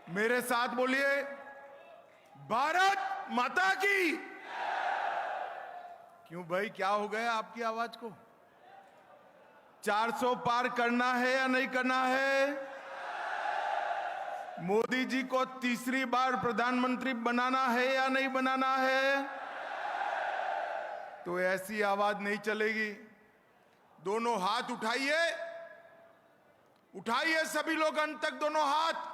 मेरे साथ बोलिए, भारत माता की। क्यों भाई, क्या हो गया आपकी आवाज को? 400 पार करना है या नहीं करना है? मोदी जी को तीसरी बार प्रधानमंत्री बनाना है या नहीं बनाना है? तो ऐसी आवाज नहीं चलेगी। दोनों हाथ उठाइए, उठाइए सभी लोग अंत तक दोनों हाथ।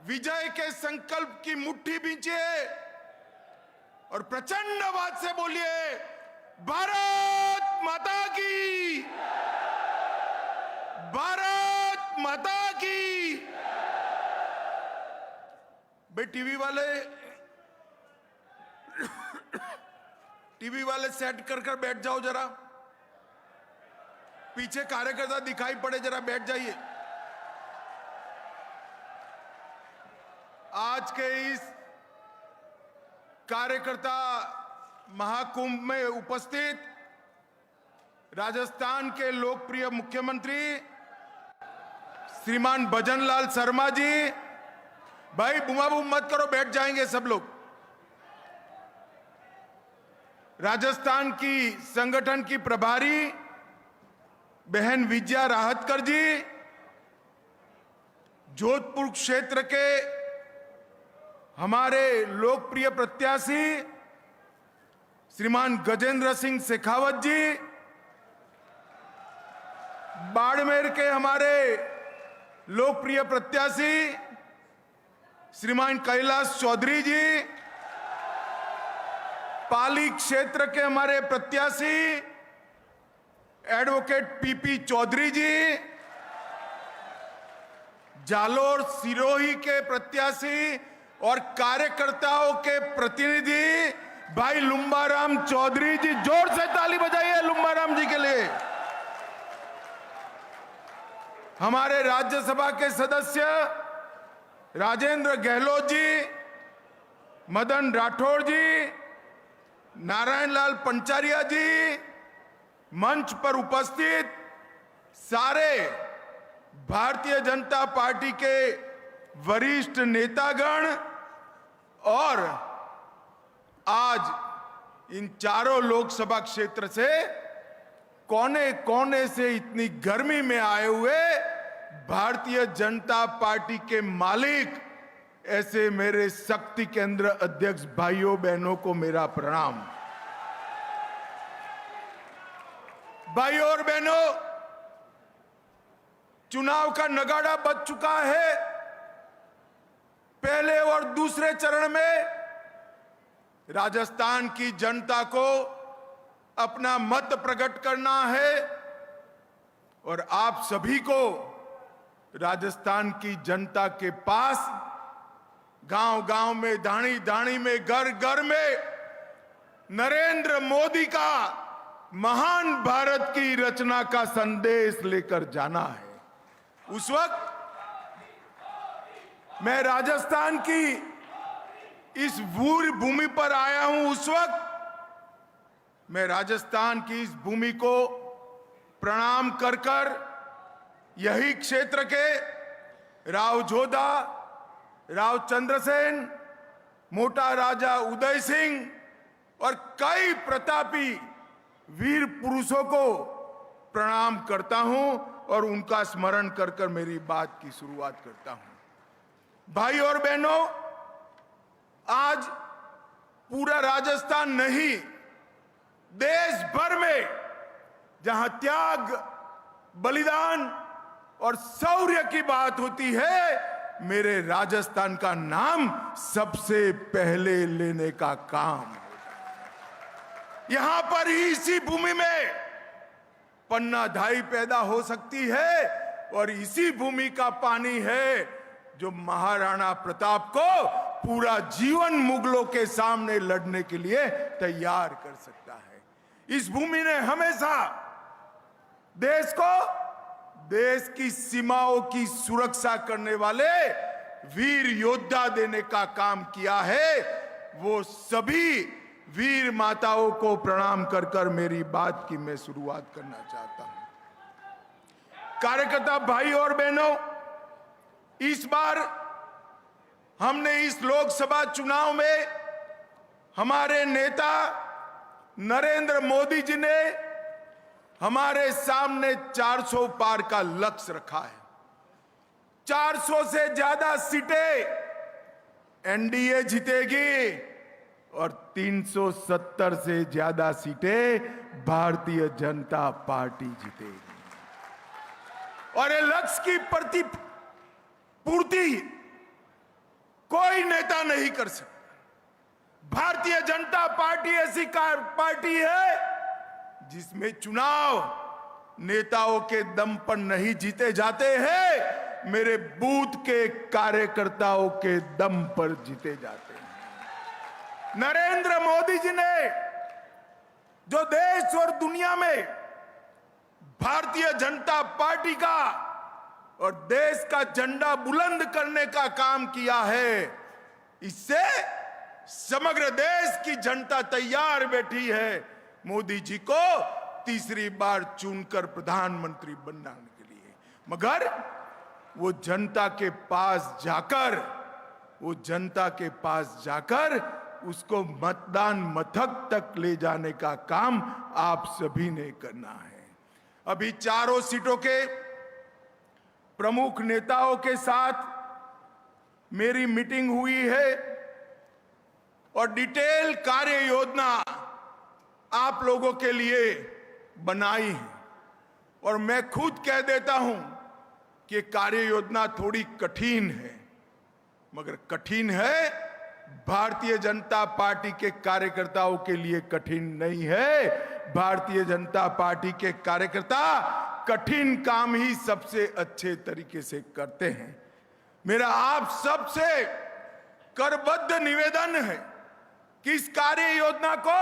विजय के संकल्प की मुट्ठी बींचिए और प्रचंड आवाज से बोलिए, भारत माता की, भारत माता की। भाई टीवी वाले सेट कर बैठ जाओ जरा। पीछे कार्यकर्ता दिखाई पड़े, जरा बैठ जाइए। आज के इस कार्यकर्ता महाकुंभ में उपस्थित राजस्थान के लोकप्रिय मुख्यमंत्री श्रीमान भजनलाल शर्मा जी, भाई बुमाबुम मत करो, बैठ जाएंगे सब लोग। राजस्थान की संगठन की प्रभारी बहन विजया राहतकर जी, जोधपुर क्षेत्र के हमारे लोकप्रिय प्रत्याशी श्रीमान गजेंद्र सिंह शेखावत जी, बाड़मेर के हमारे लोकप्रिय प्रत्याशी श्रीमान कैलाश चौधरी जी, पाली क्षेत्र के हमारे प्रत्याशी एडवोकेट पीपी चौधरी जी, जालोर सिरोही के प्रत्याशी और कार्यकर्ताओं के प्रतिनिधि भाई लुम्बाराम चौधरी जी, जोर से ताली बजाइए लुम्बाराम जी के लिए। हमारे राज्यसभा के सदस्य राजेंद्र गहलोत जी, मदन राठौड़ जी, नारायण लाल पंचारिया जी, मंच पर उपस्थित सारे भारतीय जनता पार्टी के वरिष्ठ नेतागण और आज इन चारों लोकसभा क्षेत्र से कोने कोने से इतनी गर्मी में आए हुए भारतीय जनता पार्टी के मालिक, ऐसे मेरे शक्ति केंद्र अध्यक्ष भाइयों बहनों को मेरा प्रणाम। भाइयों और बहनों, चुनाव का नगाड़ा बज चुका है। पहले और दूसरे चरण में राजस्थान की जनता को अपना मत प्रकट करना है और आप सभी को राजस्थान की जनता के पास गांव गांव में, दाणी दाणी में, घर घर में नरेंद्र मोदी का महान भारत की रचना का संदेश लेकर जाना है। उस वक्त मैं राजस्थान की इस वीर भूमि पर आया हूं। उस वक्त मैं राजस्थान की इस भूमि को प्रणाम कर कर यही क्षेत्र के राव जोधा, राव चंद्रसेन, मोटा राजा उदय सिंह और कई प्रतापी वीर पुरुषों को प्रणाम करता हूं और उनका स्मरण कर कर मेरी बात की शुरुआत करता हूं। भाई और बहनों, आज पूरा राजस्थान नहीं, देश भर में जहां त्याग, बलिदान और शौर्य की बात होती है, मेरे राजस्थान का नाम सबसे पहले लेने का काम। यहां पर ही इसी भूमि में पन्ना धाई पैदा हो सकती है और इसी भूमि का पानी है जो महाराणा प्रताप को पूरा जीवन मुगलों के सामने लड़ने के लिए तैयार कर सकता है। इस भूमि ने हमेशा देश को, देश की सीमाओं की सुरक्षा करने वाले वीर योद्धा देने का काम किया है। वो सभी वीर माताओं को प्रणाम कर कर मेरी बात की मैं शुरुआत करना चाहता हूं। कार्यकर्ता भाई और बहनों, इस बार हमने इस लोकसभा चुनाव में हमारे नेता नरेंद्र मोदी जी ने हमारे सामने 400 पार का लक्ष्य रखा है। 400 से ज्यादा सीटें एनडीए जीतेगी और 370 से ज्यादा सीटें भारतीय जनता पार्टी जीतेगी। और ये लक्ष्य की पूर्ति कोई नेता नहीं कर सकता। भारतीय जनता पार्टी ऐसी पार्टी है जिसमें चुनाव नेताओं के दम पर नहीं जीते जाते हैं, मेरे बूथ के कार्यकर्ताओं के दम पर जीते जाते हैं। नरेंद्र मोदी जी ने जो देश और दुनिया में भारतीय जनता पार्टी का और देश का झंडा बुलंद करने का काम किया है, इससे समग्र देश की जनता तैयार बैठी है मोदी जी को तीसरी बार चुनकर प्रधानमंत्री बनाने के लिए। मगर वो जनता के पास जाकर उसको मतदान मथक तक ले जाने का काम आप सभी ने करना है। अभी चारों सीटों के प्रमुख नेताओं के साथ मेरी मीटिंग हुई है और डिटेल कार्य योजना आप लोगों के लिए बनाई है। और मैं खुद कह देता हूं कि कार्य योजना थोड़ी कठिन है, मगर कठिन है भारतीय जनता पार्टी के कार्यकर्ताओं के लिए कठिन नहीं है। भारतीय जनता पार्टी के कार्यकर्ता कठिन काम ही सबसे अच्छे तरीके से करते हैं। मेरा आप सबसे करबद्ध निवेदन है कि इस कार्य योजना को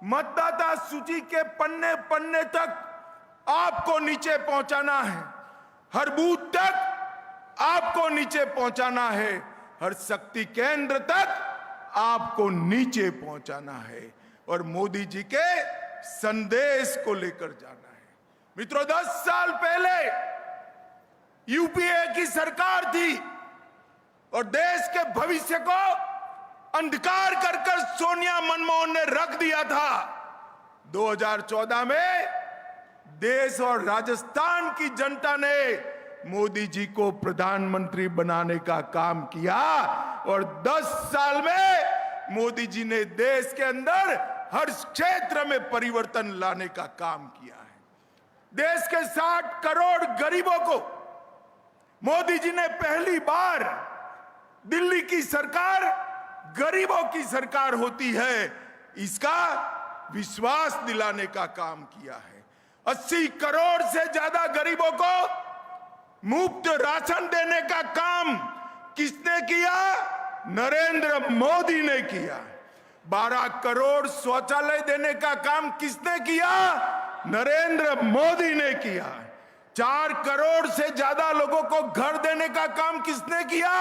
मतदाता सूची के पन्ने पन्ने तक आपको नीचे पहुंचाना है, हर बूथ तक आपको नीचे पहुंचाना है, हर शक्ति केंद्र तक आपको नीचे पहुंचाना है और मोदी जी के संदेश को लेकर जाना है। मित्रों, 10 साल पहले यूपीए की सरकार थी और देश के भविष्य को अंधकार कर सोनिया मनमोहन ने रख दिया था। 2014 में देश और राजस्थान की जनता ने मोदी जी को प्रधानमंत्री बनाने का काम किया और 10 साल में मोदी जी ने देश के अंदर हर क्षेत्र में परिवर्तन लाने का काम किया है। देश के 60 करोड़ गरीबों को मोदी जी ने पहली बार, दिल्ली की सरकार गरीबों की सरकार होती है, इसका विश्वास दिलाने का काम किया है। 80 करोड़ से ज्यादा गरीबों को मुफ्त राशन देने का काम किसने किया? नरेंद्र मोदी ने किया। 12 करोड़ शौचालय देने का काम किसने किया? नरेंद्र मोदी ने किया। 4 करोड़ से ज्यादा लोगों को घर देने का काम किसने किया?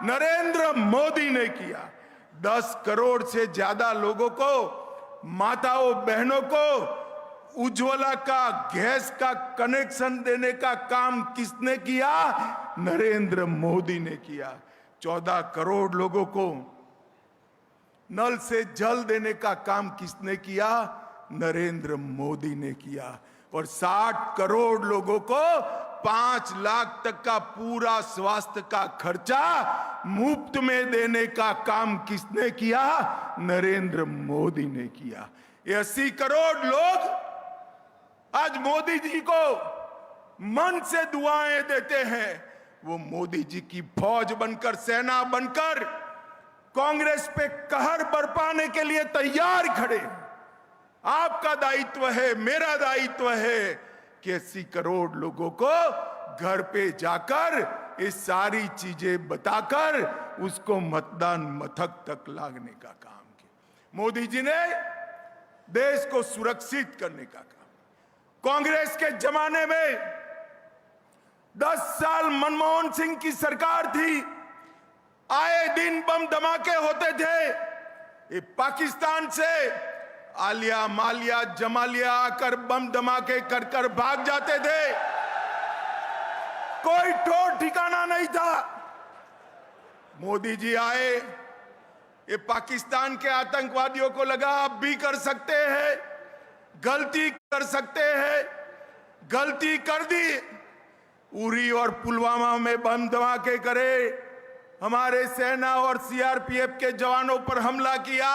नरेंद्र मोदी ने किया। 10 करोड़ से ज्यादा लोगों को, माताओं बहनों को उज्ज्वला का गैस का कनेक्शन देने का काम किसने किया? नरेंद्र मोदी ने किया। 14 करोड़ लोगों को नल से जल देने का काम किसने किया? नरेंद्र मोदी ने किया। और 60 करोड़ लोगों को 5 लाख तक का पूरा स्वास्थ्य का खर्चा मुफ्त में देने का काम किसने किया? नरेंद्र मोदी ने किया। 80 करोड़ लोग आज मोदी जी को मन से दुआएं देते हैं। वो मोदी जी की फौज बनकर, सेना बनकर कांग्रेस पे कहर बरपाने के लिए तैयार खड़े। आपका दायित्व है, मेरा दायित्व है कि 80 करोड़ लोगों को घर पे जाकर ये सारी चीजें बताकर उसको मतदान मथक तक लाने का काम किया। मोदी जी ने देश को सुरक्षित करने का काम। कांग्रेस के जमाने में 10 साल मनमोहन सिंह की सरकार थी, आए दिन बम धमाके होते थे। ये पाकिस्तान से आलिया, मालिया, जमालिया आकर बम धमाके कर कर भाग जाते थे। कोई ठोर ठिकाना नहीं था। मोदी जी आए, ये पाकिस्तान के आतंकवादियों को लगा आप भी कर सकते हैं, गलती कर सकते हैं, गलती कर दी। उरी और पुलवामा में बम धमाके करे, हमारे सेना और सीआरपीएफ के जवानों पर हमला किया।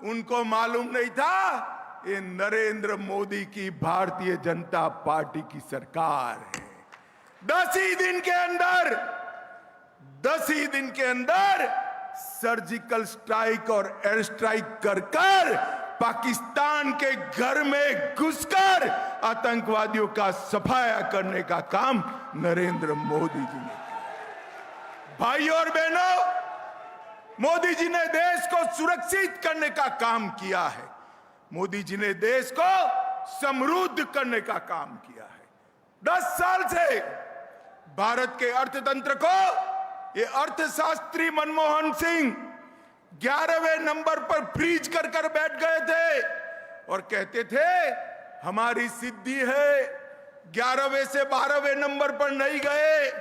उनको मालूम नहीं था ये नरेंद्र मोदी की भारतीय जनता पार्टी की सरकार है। 10 ही दिन के अंदर सर्जिकल स्ट्राइक और एयर स्ट्राइक कर पाकिस्तान के घर में घुसकर आतंकवादियों का सफाया करने का काम नरेंद्र मोदी जी ने किया। भाइयों और बहनों, मोदी जी ने देश को सुरक्षित करने का काम किया है। मोदी जी ने देश को समृद्ध करने का काम किया है। 10 साल से भारत के अर्थतंत्र को ये अर्थशास्त्री मनमोहन सिंह 11वें नंबर पर फ्रीज कर बैठ गए थे और कहते थे हमारी सिद्धि है, 11वें से 12वें नंबर पर नहीं गए।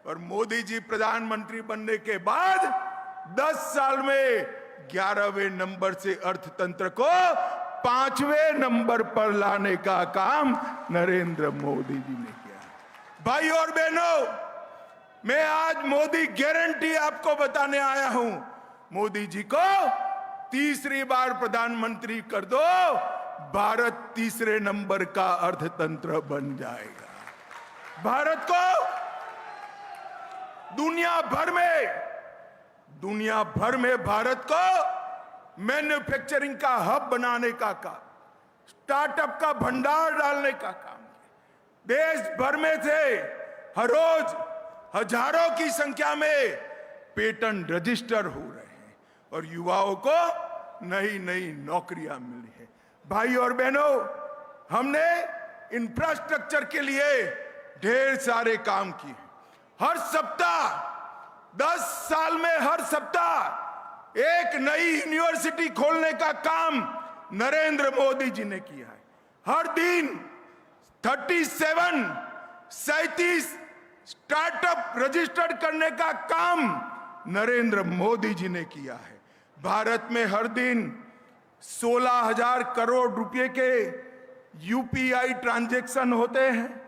और मोदी जी प्रधानमंत्री बनने के बाद 10 साल में 11वें नंबर से अर्थतंत्र को 5वें नंबर पर लाने का काम नरेंद्र मोदी जी ने किया। भाइयों और बहनों, मैं आज मोदी गारंटी आपको बताने आया हूं। मोदी जी को तीसरी बार प्रधानमंत्री कर दो, भारत तीसरे नंबर का अर्थतंत्र बन जाएगा। भारत को दुनिया भर में भारत को मैन्युफैक्चरिंग का हब बनाने का काम, स्टार्टअप का भंडार डालने का काम, देश भर में से हर रोज हजारों की संख्या में पेटेंट रजिस्टर हो रहे हैं और युवाओं को नई नई नौकरियां मिली है। भाई और बहनों, हमने इंफ्रास्ट्रक्चर के लिए ढेर सारे काम किए। हर सप्ताह 10 साल में हर सप्ताह एक नई यूनिवर्सिटी खोलने का काम नरेंद्र मोदी जी ने किया है। हर दिन 37 स्टार्टअप रजिस्टर्ड करने का काम नरेंद्र मोदी जी ने किया है। भारत में हर दिन 16,000 करोड़ रुपए के यूपीआई ट्रांजैक्शन होते हैं।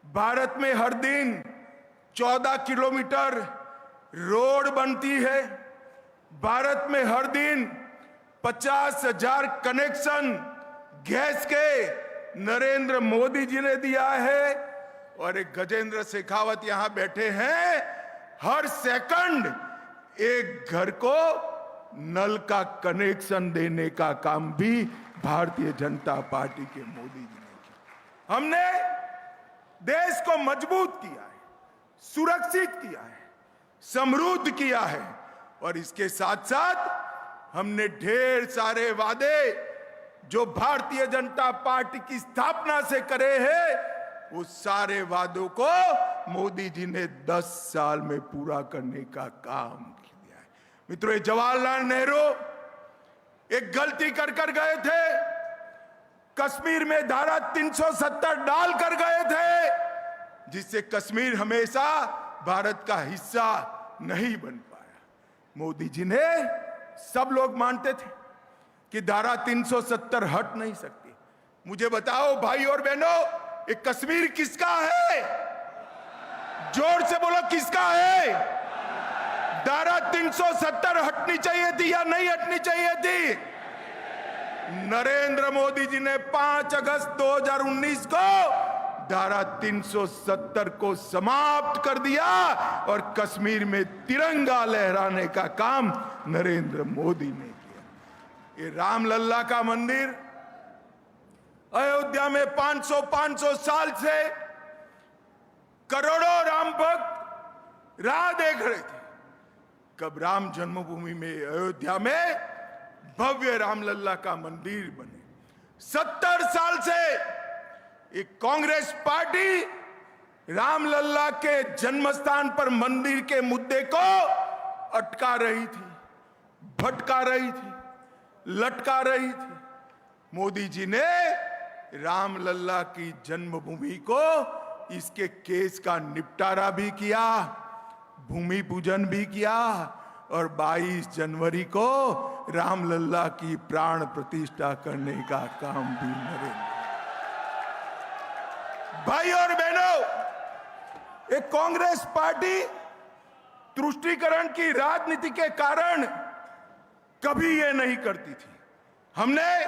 भारत में हर दिन 14 किलोमीटर रोड बनती है। भारत में हर दिन 50,000 कनेक्शन गैस के नरेंद्र मोदी जी ने दिया है। और एक गजेंद्र शेखावत यहां बैठे हैं, हर सेकंड एक घर को नल का कनेक्शन देने का काम भी भारतीय जनता पार्टी के मोदी जी ने किया। हमने देश को मजबूत किया है, सुरक्षित किया है, समृद्ध किया है और इसके साथ साथ हमने ढेर सारे वादे जो भारतीय जनता पार्टी की स्थापना से करे हैं, वो सारे वादों को मोदी जी ने 10 साल में पूरा करने का काम किया है। मित्रों, जवाहरलाल नेहरू एक गलती कर गए थे, कश्मीर में धारा 370 डाल कर गए थे, जिससे कश्मीर हमेशा भारत का हिस्सा नहीं बन पाया। मोदी जी ने, सब लोग मानते थे कि धारा 370 हट नहीं सकती। मुझे बताओ भाई और बहनों, ये कश्मीर किसका है? जोर से बोलो, किसका है? धारा 370 हटनी चाहिए थी या नहीं हटनी चाहिए थी? नरेंद्र मोदी जी ने 5 अगस्त 2019 को धारा 370 को समाप्त कर दिया और कश्मीर में तिरंगा लहराने का काम नरेंद्र मोदी ने किया। ये रामलल्ला का मंदिर अयोध्या में 500 साल से करोड़ों राम भक्त राह देख रहे थे कब राम जन्मभूमि में अयोध्या में भव्य रामलल्ला का मंदिर बने। 70 साल से एक कांग्रेस पार्टी रामलल्ला के जन्मस्थान पर मंदिर के मुद्दे को अटका रही थी, भटका रही थी, लटका रही थी। मोदी जी ने रामलल्ला की जन्मभूमि को इसके केस का निपटारा भी किया। भूमि पूजन भी किया और 22 जनवरी को रामलला की प्राण प्रतिष्ठा करने का काम भी नरेंद्र। भाई और बहनों, एक कांग्रेस पार्टी तुष्टीकरण की राजनीति के कारण कभी ये नहीं करती थी। हमने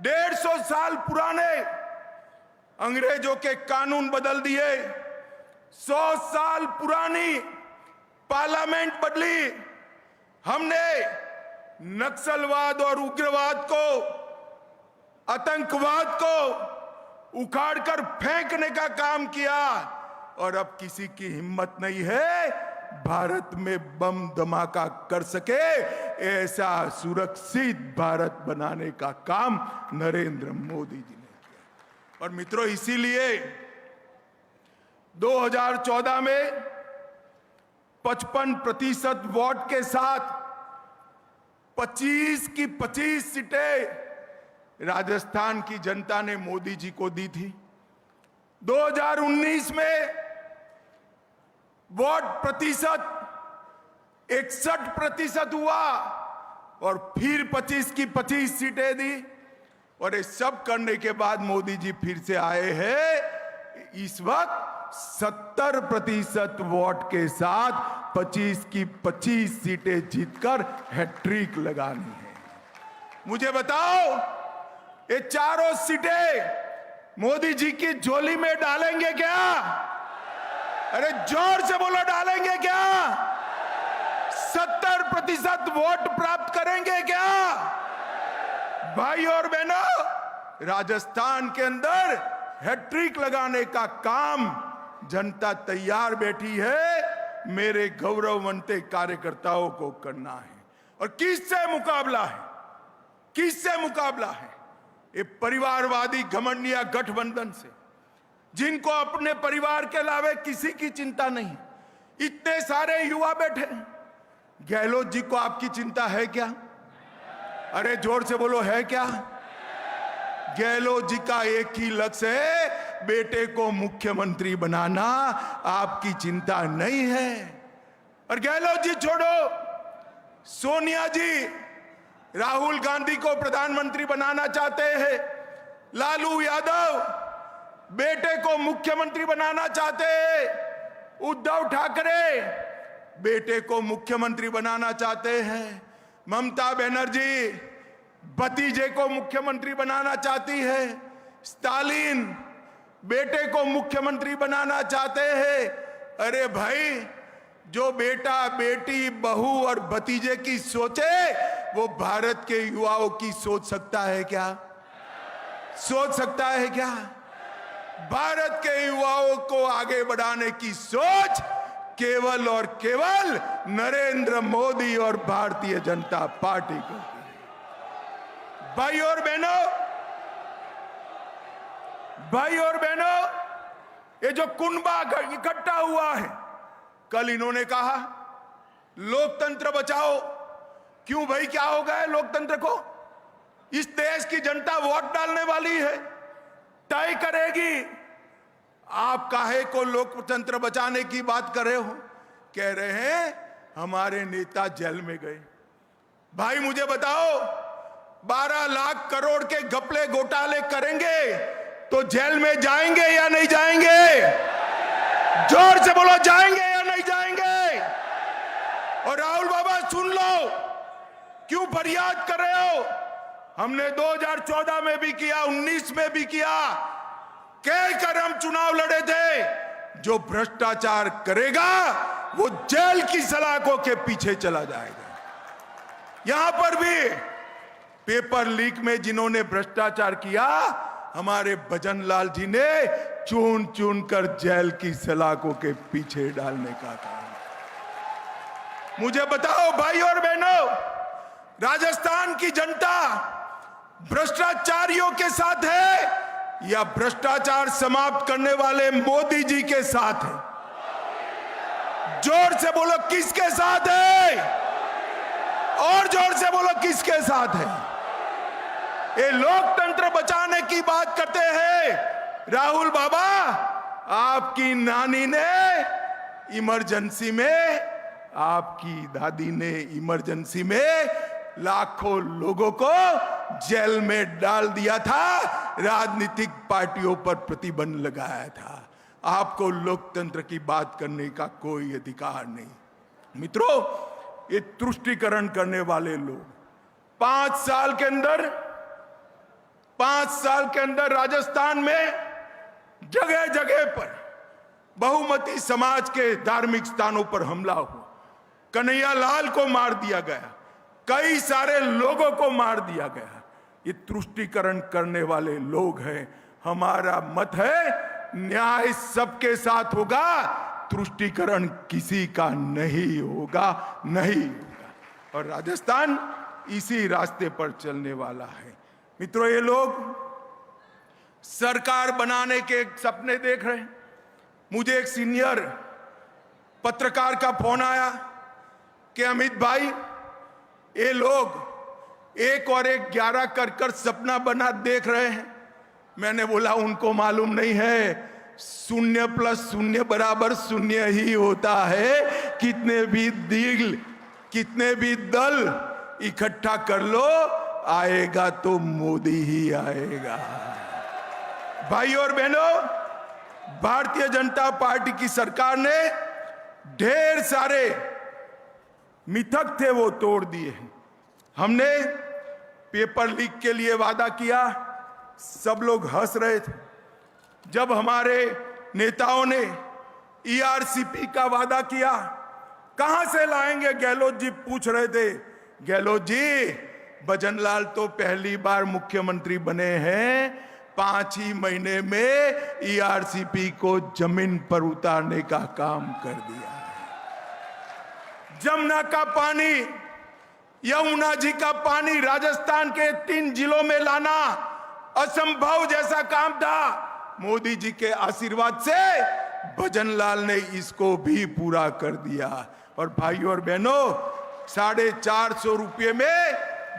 150 साल पुराने अंग्रेजों के कानून बदल दिए, 100 साल पुरानी पार्लियामेंट बदली, हमने नक्सलवाद और उग्रवाद को, आतंकवाद को उखाड़कर फेंकने का काम किया और अब किसी की हिम्मत नहीं है भारत में बम धमाका कर सके ऐसा सुरक्षित भारत बनाने का काम नरेंद्र मोदी जी ने किया। और मित्रों, इसीलिए 2014 में 55% वोट के साथ 25 की 25 सीटें राजस्थान की जनता ने मोदी जी को दी थी। 2019 में वोट प्रतिशत 61% हुआ और फिर 25 की 25 सीटें दी। और ये सब करने के बाद मोदी जी फिर से आए हैं इस वक्त 70% वोट के साथ 25 की 25 सीटें जीतकर हैट्रिक लगानी है। मुझे बताओ, ये चारों सीटें मोदी जी की झोली में डालेंगे क्या? अरे जोर से बोलो, डालेंगे क्या? 70% वोट प्राप्त करेंगे क्या? भाई और बहनों, राजस्थान के अंदर हैट्रिक लगाने का काम जनता तैयार बैठी है, मेरे गौरववंते कार्यकर्ताओं को करना है। और किससे मुकाबला है? किससे मुकाबला है? ये परिवारवादी घमंडिया गठबंधन से, जिनको अपने परिवार के अलावे किसी की चिंता नहीं। इतने सारे युवा बैठे, गहलोत जी को आपकी चिंता है क्या? अरे जोर से बोलो, है क्या? गहलोत जी का एक ही लक्ष्य है, बेटे को मुख्यमंत्री बनाना। आपकी चिंता नहीं है। और गहलोत जी छोड़ो, सोनिया जी राहुल गांधी को प्रधानमंत्री बनाना चाहते हैं, लालू यादव बेटे को मुख्यमंत्री बनाना चाहते हैं, उद्धव ठाकरे बेटे को मुख्यमंत्री बनाना चाहते हैं, ममता बनर्जी भतीजे को मुख्यमंत्री बनाना चाहती है, स्टालिन बेटे को मुख्यमंत्री बनाना चाहते हैं। अरे भाई, जो बेटा बेटी बहू और भतीजे की सोचे वो भारत के युवाओं की सोच सकता है क्या? सोच सकता है क्या? भारत के युवाओं को आगे बढ़ाने की सोच केवल और केवल नरेंद्र मोदी और भारतीय जनता पार्टी को। भाई और बहनों, ये जो कुनबा इकट्ठा हुआ है, कल इन्होंने कहा लोकतंत्र बचाओ। क्यों भाई, क्या हो गया है लोकतंत्र को? इस देश की जनता वोट डालने वाली है, तय करेगी। आप काहे को लोकतंत्र बचाने की बात कर रहे हो? कह रहे हैं हमारे नेता जेल में गए। भाई मुझे बताओ, 12 लाख करोड़ के घपले घोटाले करेंगे तो जेल में जाएंगे या नहीं जाएंगे? जोर से बोलो, जाएंगे या नहीं जाएंगे? और राहुल बाबा सुन लो, क्यों फरियाद कर रहे हो? हमने 2014 में भी किया, 19 में भी किया, कहकर हम चुनाव लड़े थे। जो भ्रष्टाचार करेगा वो जेल की सलाखों के पीछे चला जाएगा। यहां पर भी पेपर लीक में जिन्होंने भ्रष्टाचार किया, हमारे भजनलाल जी ने चुन चुन कर जेल की सलाखों के पीछे डालने का काम। मुझे बताओ भाई और बहनों, राजस्थान की जनता भ्रष्टाचारियों के साथ है या भ्रष्टाचार समाप्त करने वाले मोदी जी के साथ है? जोर से बोलो, किसके साथ है? और जोर से बोलो, किसके साथ है? ये लोकतंत्र बचाने की बात करते हैं। राहुल बाबा, आपकी नानी ने इमरजेंसी में, आपकी दादी ने इमरजेंसी में लाखों लोगों को जेल में डाल दिया था, राजनीतिक पार्टियों पर प्रतिबंध लगाया था। आपको लोकतंत्र की बात करने का कोई अधिकार नहीं। मित्रों, ये तुष्टीकरण करने वाले लोग 5 साल के अंदर राजस्थान में जगह जगह पर बहुमती समाज के धार्मिक स्थानों पर हमला हुआ, कन्हैया लाल को मार दिया गया, कई सारे लोगों को मार दिया गया। ये तुष्टीकरण करने वाले लोग हैं। हमारा मत है न्याय सबके साथ होगा, तुष्टीकरण किसी का नहीं होगा। और राजस्थान इसी रास्ते पर चलने वाला है। मित्रों, ये लोग सरकार बनाने के सपने देख रहे हैं। मुझे एक सीनियर पत्रकार का फोन आया कि अमित भाई, ये लोग 1 और 1 11 कर सपना बना देख रहे हैं। मैंने बोला उनको मालूम नहीं है 0 + 0 = 0 ही होता है। कितने भी दल इकट्ठा कर लो, आएगा तो मोदी ही आएगा। भाई और बहनों, भारतीय जनता पार्टी की सरकार ने ढेर सारे मिथक थे वो तोड़ दिए हैं। हमने पेपर लीक के लिए वादा किया, सब लोग हंस रहे थे। जब हमारे नेताओं ने ईआरसीपी का वादा किया, कहां से लाएंगे, गहलोत जी पूछ रहे थे। गहलोत जी, भजनलाल तो पहली बार मुख्यमंत्री बने हैं, 5 ही महीने में ईआरसीपी को जमीन पर उतारने का काम कर दिया। जमुना का पानी, यमुना जी का पानी राजस्थान के 3 जिलों में लाना असंभव जैसा काम था। मोदी जी के आशीर्वाद से भजनलाल ने इसको भी पूरा कर दिया। और भाइयों और बहनों, 450 रुपये में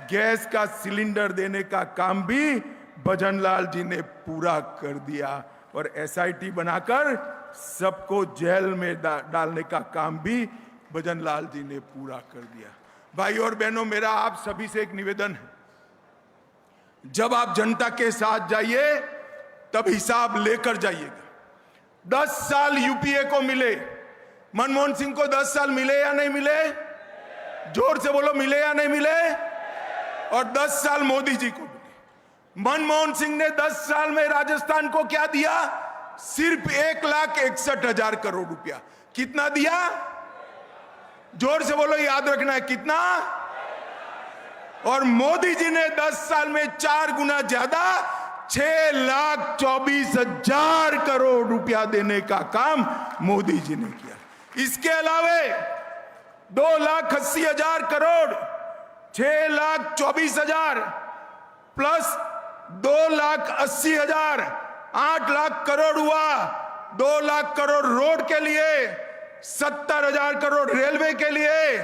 गैस का सिलेंडर देने का काम भी भजनलाल जी ने पूरा कर दिया। और एसआईटी बनाकर सबको जेल में डालने का काम भी भजनलाल जी ने पूरा कर दिया। भाई और बहनों, मेरा आप सभी से एक निवेदन है, जब आप जनता के साथ जाइए तब हिसाब लेकर जाइएगा। 10 साल यूपीए को मिले, मनमोहन सिंह को 10 साल मिले या नहीं मिले? जोर से बोलो, मिले या नहीं मिले? और 10 साल मोदी जी को मिले। मनमोहन सिंह ने 10 साल में राजस्थान को क्या दिया? सिर्फ 1,61,000 करोड़ रुपया। कितना दिया? जोर से बोलो, याद रखना है, कितना? और मोदी जी ने 10 साल में 4 गुना ज्यादा 6,24,000 करोड़ रुपया देने का काम मोदी जी ने किया। इसके अलावे 2,80,000 करोड़, 6,24,000 प्लस 2,80,000, 8 लाख करोड़ हुआ। 2 लाख करोड़ रोड के लिए, 70,000 करोड़ रेलवे के लिए,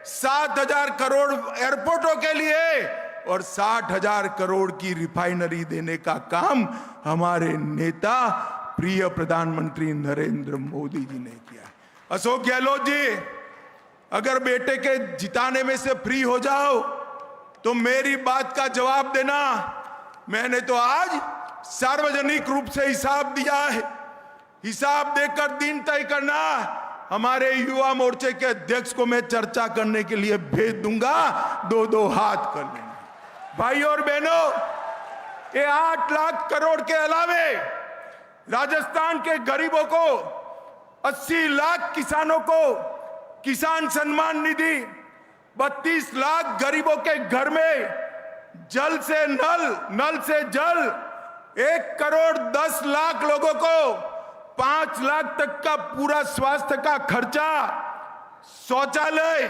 7,000 करोड़ एयरपोर्टों के लिए और 60,000 करोड़ की रिफाइनरी देने का काम हमारे नेता प्रिय प्रधानमंत्री नरेंद्र मोदी जी ने किया। अशोक गहलोत जी, अगर बेटे के जिताने में से फ्री हो जाओ तो मेरी बात का जवाब देना। मैंने तो आज सार्वजनिक रूप से हिसाब दिया है, हिसाब देकर दिन तय करना। हमारे युवा मोर्चे के अध्यक्ष को मैं चर्चा करने के लिए भेज दूंगा, 2-2 हाथ कर लेंगे। भाई और बहनों, ये 8 लाख करोड़ के अलावे राजस्थान के गरीबों को, 80 लाख किसानों को किसान सम्मान निधि, 32 लाख गरीबों के घर में जल से नल, नल से जल, 1,10,00,000 लोगों को 5 लाख तक का पूरा स्वास्थ्य का खर्चा, शौचालय,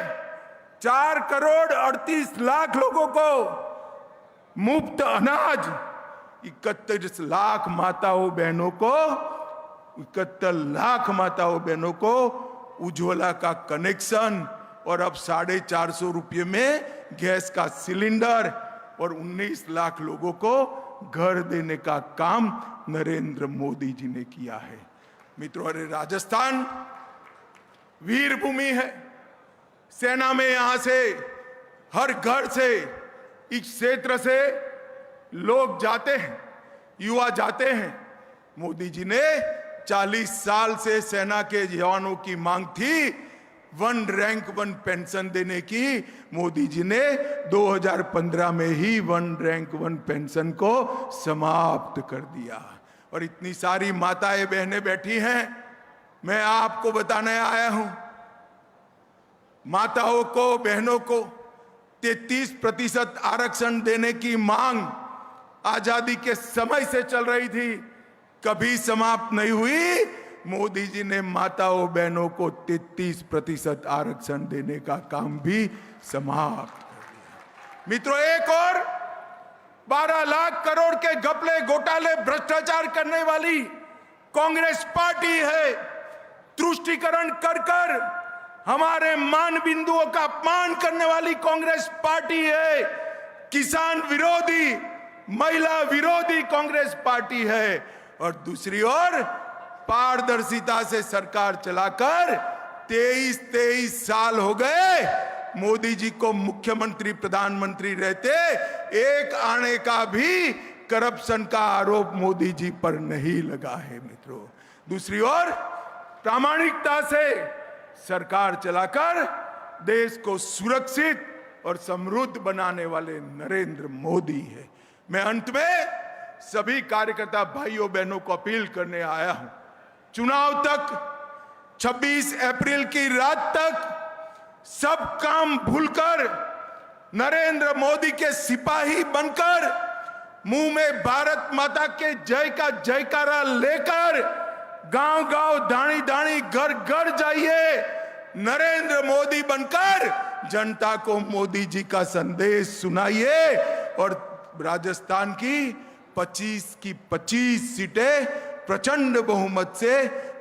4,38,00,000 लोगों को मुफ्त अनाज, 31 लाख माताओं बहनों को, 71 लाख माताओं बहनों को उज्ज्वला का कनेक्शन और अब 450 रुपये में गैस का सिलेंडर और 19 लाख लोगों को घर देने का काम नरेंद्र मोदी जी ने किया है। मित्रों, अरे राजस्थान वीर भूमि है। सेना में यहां से हर घर से, इस क्षेत्र से लोग जाते हैं, युवा जाते हैं। मोदी जी ने 40 साल से सेना के जवानों की मांग थी 1 रैंक 1 पेंशन देने की। मोदी जी ने 2015 में ही 1 रैंक 1 पेंशन को समाप्त कर दिया। और इतनी सारी माताएं बहनें बैठी हैं, मैं आपको बताने आया हूं, माताओं को, बहनों को 33% आरक्षण देने की मांग आजादी के समय से चल रही थी, कभी समाप्त नहीं हुई। मोदी जी ने माताओं बहनों को 33% आरक्षण देने का काम भी समाप्त कर दिया। मित्रों, एक और 12 लाख करोड़ के घपले, घोटाले, भ्रष्टाचार करने वाली कांग्रेस पार्टी है। तुष्टीकरण कर कर हमारे मान बिंदुओं का अपमान करने वाली कांग्रेस पार्टी है। किसान विरोधी, महिला विरोधी कांग्रेस पार्टी है। और दूसरी ओर पारदर्शिता से सरकार चलाकर 23 साल हो गए मोदी जी को मुख्यमंत्री, प्रधानमंत्री रहते, एक आने का भी करप्शन का आरोप मोदी जी पर नहीं लगा है। मित्रों, दूसरी ओर प्रामाणिकता से सरकार चलाकर देश को सुरक्षित और समृद्ध बनाने वाले नरेंद्र मोदी है। मैं अंत में सभी कार्यकर्ता भाइयों बहनों को अपील करने आया हूं, चुनाव तक 26 अप्रैल की रात तक सब काम भूलकर नरेंद्र मोदी के सिपाही बनकर मुंह में भारत माता के जय का जयकारा लेकर गांव गांव, दानी दानी, घर घर जाइए। नरेंद्र मोदी बनकर जनता को मोदी जी का संदेश सुनाइए और राजस्थान की 25 की 25 सीटें प्रचंड बहुमत से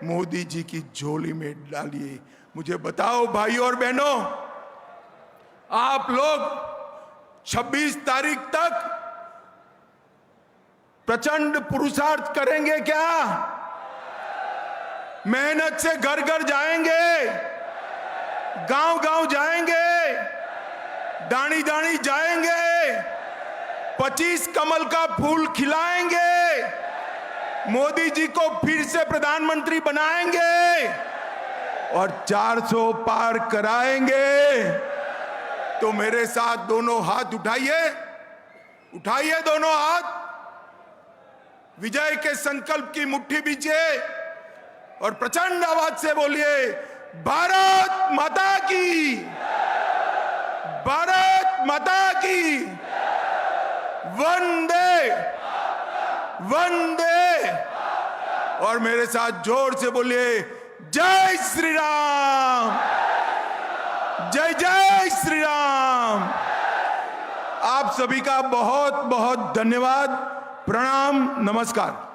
मोदी जी की झोली में डालिए। मुझे बताओ भाइयों और बहनों, आप लोग 26 तारीख तक प्रचंड पुरुषार्थ करेंगे क्या? मेहनत से घर घर जाएंगे, गांव गांव जाएंगे, दानी दानी जाएंगे, 25 कमल का फूल खिलाएंगे, मोदी जी को फिर से प्रधानमंत्री बनाएंगे और 400 पार कराएंगे। तो मेरे साथ दोनों हाथ उठाइए, उठाइए दोनों हाथ, विजय के संकल्प की मुट्ठी बीजिए और प्रचंड आवाज से बोलिए, भारत माता की, भारत माता की, वंदे वंदे। और मेरे साथ जोर से बोलिए, जय श्री राम, जय जय श्री राम। आप सभी का बहुत बहुत धन्यवाद, प्रणाम, नमस्कार।